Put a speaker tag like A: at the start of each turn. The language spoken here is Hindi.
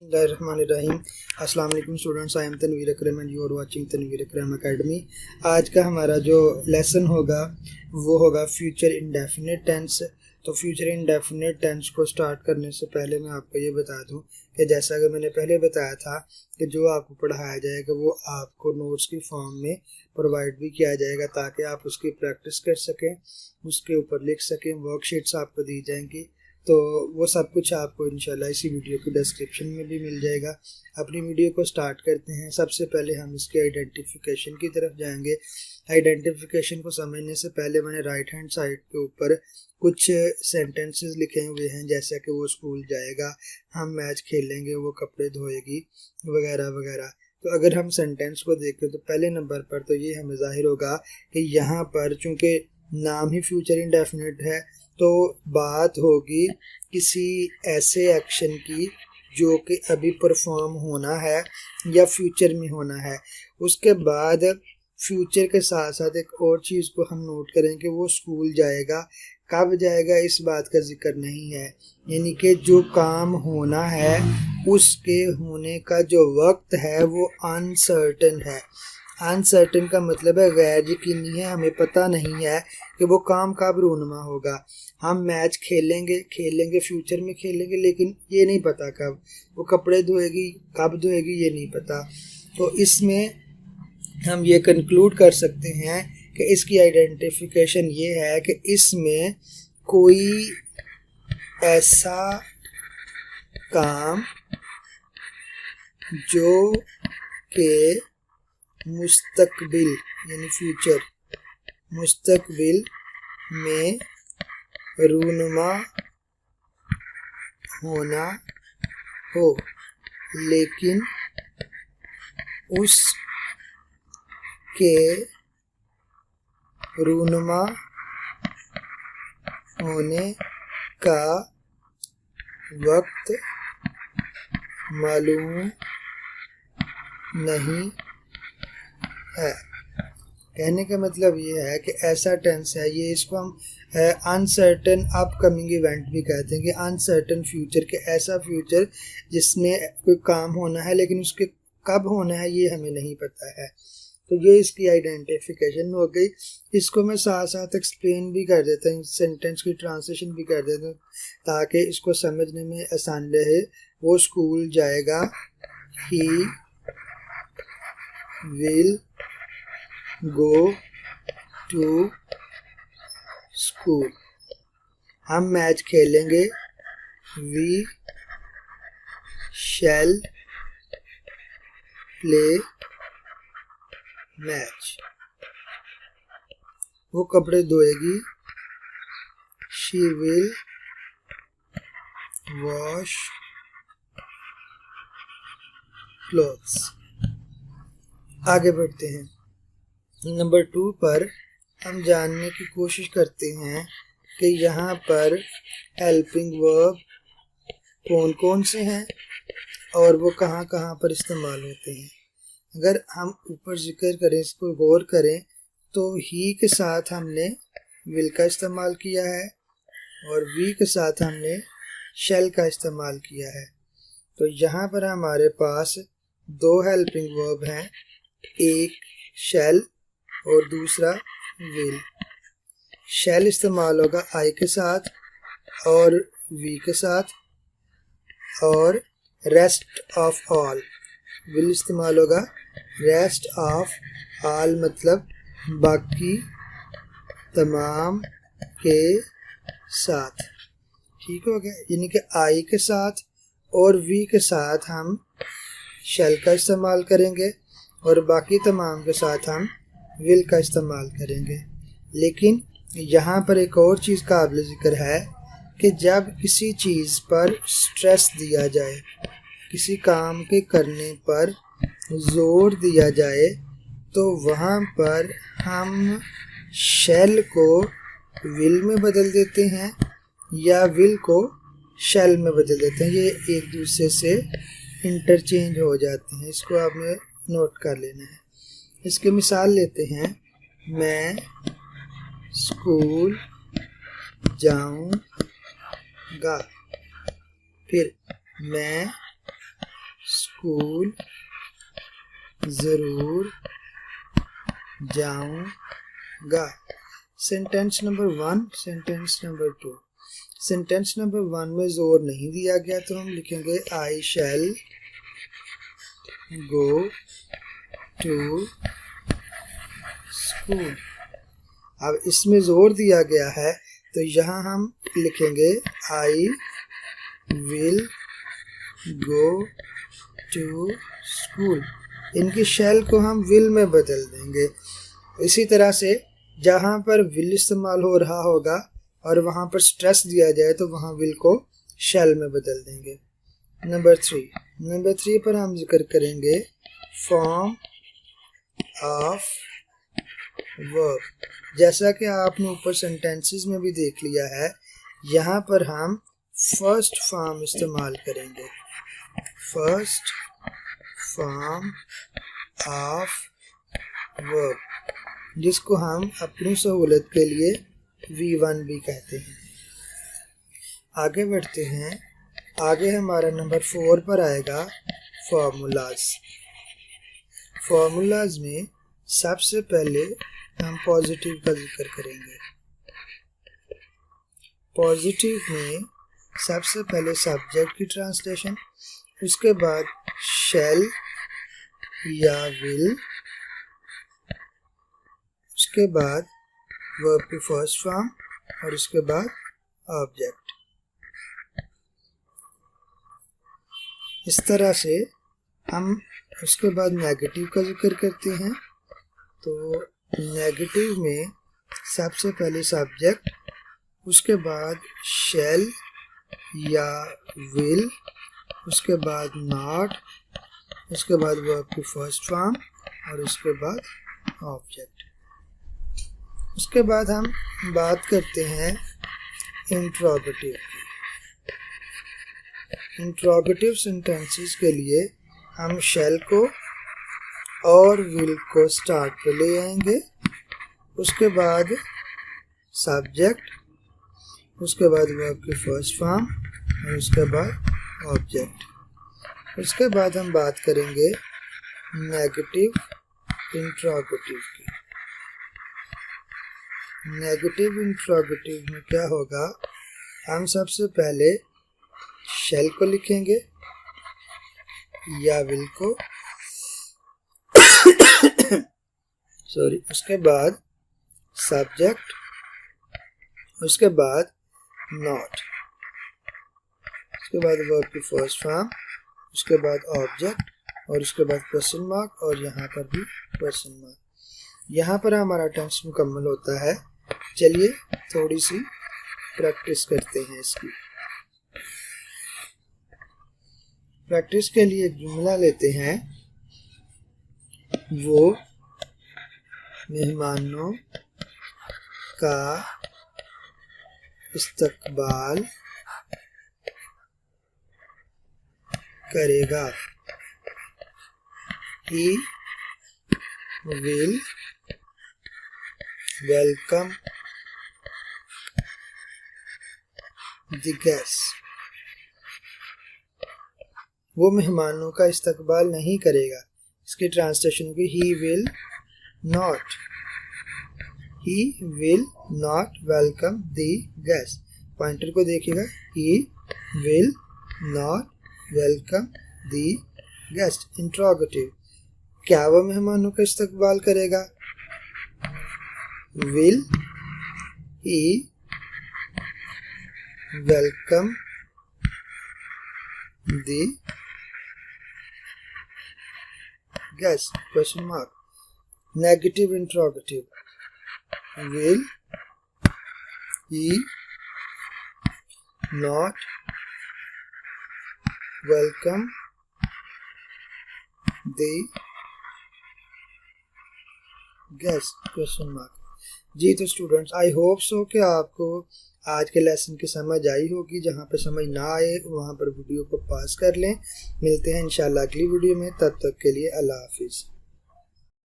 A: बिस्मिल्लाहिर्रहमानिर्रहीम। अस्सलाम वालेकुम students, I am Tanveer Akram and you are watching Tanveer Akram academy. आज का हमारा जो लेसन होगा वो होगा फ्यूचर इंडेफिनिट टेंस। तो फ्यूचर इंडेफिनिट टेंस को स्टार्ट करने से पहले मैं आपको ये बता दूं कि जैसा कि मैंने पहले बताया था कि जो आपको पढ़ाया जाएगा वो आपको नोट्स की फॉर्म में प्रोवाइड भी किया जाएगा ताकि आप उसकी प्रैक्टिस कर सकें, उसके ऊपर लिख सकें। वर्कशीट्स आपको दी जाएंगी, तो वो सब कुछ आपको इंशाल्लाह इसी वीडियो के डिस्क्रिप्शन में भी मिल जाएगा। अपनी वीडियो को स्टार्ट करते हैं। सबसे पहले हम इसके आइडेंटिफिकेशन की तरफ जाएंगे। आइडेंटिफिकेशन को समझने से पहले मैंने राइट हैंड साइड के ऊपर कुछ सेंटेंसेस लिखे हुए हैं, जैसा कि वो स्कूल जाएगा, हम मैच खेलेंगे, वो कपड़े धोएगी, वगैरह वगैरह। तो अगर हम सेंटेंस को देखें तो पहले नंबर पर तो ये हमें जाहिर होगा कि यहाँ पर चूँकि नाम ही फ्यूचर इंडेफिनिट है तो बात होगी किसी ऐसे एक्शन की जो कि अभी परफॉर्म होना है या फ्यूचर में होना है। उसके बाद फ्यूचर के साथ साथ एक और चीज़ को हम नोट करें कि वो स्कूल जाएगा। कब जाएगा इस बात का जिक्र नहीं है, यानी कि जो काम होना है उसके होने का जो वक्त है वो अनसर्टेन है। अनसर्टेन का मतलब है गैर यकीनी है, हमें पता नहीं है कि वो काम कब रूनुमा होगा। हम मैच खेलेंगे फ्यूचर में खेलेंगे, लेकिन ये नहीं पता कब। वो कपड़े धोएगी, कब धोएगी, ये नहीं पता। तो इसमें हम ये कंक्लूड कर सकते हैं कि इसकी आइडेंटिफिकेशन ये है कि इसमें कोई ऐसा काम जो के मुस्तकबिल यानी फ्यूचर मुस्तकबिल में रूनुमा होना हो, लेकिन उसके रूनुमा होने का वक्त मालूम नहीं है। कहने का मतलब ये है कि ऐसा टेंस है, ये इसको हम अनसर्टेन अपकमिंग इवेंट भी कहते हैं कि अनसर्टेन फ्यूचर के ऐसा फ्यूचर जिसमें कोई काम होना है लेकिन उसके कब होना है ये हमें नहीं पता है। तो ये इसकी आइडेंटिफिकेशन हो गई। इसको मैं साथ साथ एक्सप्लेन भी कर देता हूँ, सेंटेंस की ट्रांसलेशन भी कर देता हूँ ताकि इसको समझने में आसान रहे। वो स्कूल जाएगा, he will go to school. हम मैच खेलेंगे, वी शैल प्ले मैच। वो कपड़े धोएगी, शी विल वॉश क्लोथ्स। आगे बढ़ते हैं। नंबर 2 पर हम जानने की कोशिश करते हैं कि यहाँ पर हेल्पिंग वर्ब कौन कौन से हैं और वो कहाँ कहाँ पर इस्तेमाल होते हैं। अगर हम ऊपर जिक्र करें, इसको गौर करें, तो ही के साथ हमने विल का इस्तेमाल किया है और वी के साथ हमने शैल का इस्तेमाल किया है। तो यहाँ पर हमारे पास 2 हेल्पिंग वर्ब हैं, एक शैल और दूसरा विल। शैल इस्तेमाल होगा आई के साथ और वी के साथ, और रेस्ट ऑफ ऑल। विल इस्तेमाल होगा रेस्ट ऑफ ऑल मतलब बाकी तमाम के साथ। ठीक हो गया, यानी कि आई के साथ और वी के साथ हम शैल का इस्तेमाल करेंगे और बाकी तमाम के साथ हम विल का इस्तेमाल करेंगे। लेकिन यहाँ पर एक और चीज़ काबिल ज़िक्र है कि जब किसी चीज़ पर स्ट्रेस दिया जाए, किसी काम के करने पर ज़ोर दिया जाए, तो वहाँ पर हम शैल को विल में बदल देते हैं या विल को शैल में बदल देते हैं। ये एक दूसरे से इंटरचेंज हो जाते हैं, इसको आपने नोट कर लेना है। इसकी मिसाल लेते हैं, मैं स्कूल जाऊंगा, फिर मैं स्कूल ज़रूर जाऊंगा। Sentence number 1, sentence number 2। Sentence number 1 में जोर नहीं दिया गया तो हम लिखेंगे आई शैल गो टू स्कूल। अब इसमें जोर दिया गया है तो यहाँ हम लिखेंगे I will go to school. इनकी शैल को हम विल में बदल देंगे। इसी तरह से जहाँ पर विल इस्तेमाल हो रहा होगा और वहाँ पर स्ट्रेस दिया जाए तो वहाँ विल को शैल में बदल देंगे। नंबर 3 पर हम जिक्र करेंगे फॉर्म ऑफ वर्ब। जैसा कि आपने ऊपर सेंटेंसेस में भी देख लिया है, यहाँ पर हम फर्स्ट फॉर्म इस्तेमाल करेंगे। फर्स्ट फॉर्म ऑफ वर्ब, जिसको हम अपनी सहूलत के लिए V1 भी कहते हैं। आगे बढ़ते हैं। आगे हमारा नंबर 4 पर आएगा फॉर्मूलाज। फॉर्मूलाज में सबसे पहले हम पॉजिटिव का जिक्र करेंगे। पॉजिटिव में सबसे पहले सब्जेक्ट की ट्रांसलेशन, उसके बाद शैल या विल, उसके बाद वर्ब की फर्स्ट फॉर्म और उसके बाद ऑब्जेक्ट। इस तरह से हम उसके बाद नेगेटिव का जिक्र करते हैं। तो नेगेटिव में सबसे पहले सब्जेक्ट, उसके बाद शैल या विल, उसके बाद नॉट, उसके बाद वर्ब की फर्स्ट फॉर्म और उसके बाद ऑब्जेक्ट। उसके बाद हम बात करते हैं इंट्रोगेटिव की। इंट्रोगेटिव सेंटेंसेस के लिए हम शैल को और विल को स्टार्ट पे ले आएंगे, उसके बाद सब्जेक्ट, उसके बाद वर्ब की फर्स्ट फॉर्म और उसके बाद ऑब्जेक्ट। उसके बाद हम बात करेंगे नेगेटिव इंट्रोगेटिव की। नेगेटिव इंट्रोगेटिव में क्या होगा, हम सबसे पहले शैल को लिखेंगे या विल को सॉरी, उसके बाद सब्जेक्ट, उसके बाद नॉट, उसके बाद वर्ब की फर्स्ट फॉर्म, उसके बाद ऑब्जेक्ट और उसके बाद क्वेश्चन मार्क और यहाँ पर भी क्वेश्चन मार्क। यहाँ पर हमारा टेंस मुकम्मल होता है। चलिए थोड़ी सी प्रैक्टिस करते हैं इसकी। प्रैक्टिस के लिए एक जुमला लेते हैं, वो मेहमानों का इस्तकबाल करेगा। He will welcome the guests। वो मेहमानों का इस्तकबाल नहीं करेगा। इसकी ट्रांसलेशन होगी he will not welcome the guests। Pointer को देखिएगा, he will not welcome the guest। Interrogative, क्या वो मेहमानों का इस्तकबाल करेगा? Will he welcome the guest? Question mark। Negative interrogative, will he not welcome the guest? Question mark। जी तो स्टूडेंट्स, आई होप सो कि आपको आज के लेसन की समझ आई होगी। जहाँ पे समझ ना आए वहाँ पर वीडियो को पॉज कर लें। मिलते हैं इंशाल्लाह अगली वीडियो में, तब तक के लिए अल्लाह हाफिज़।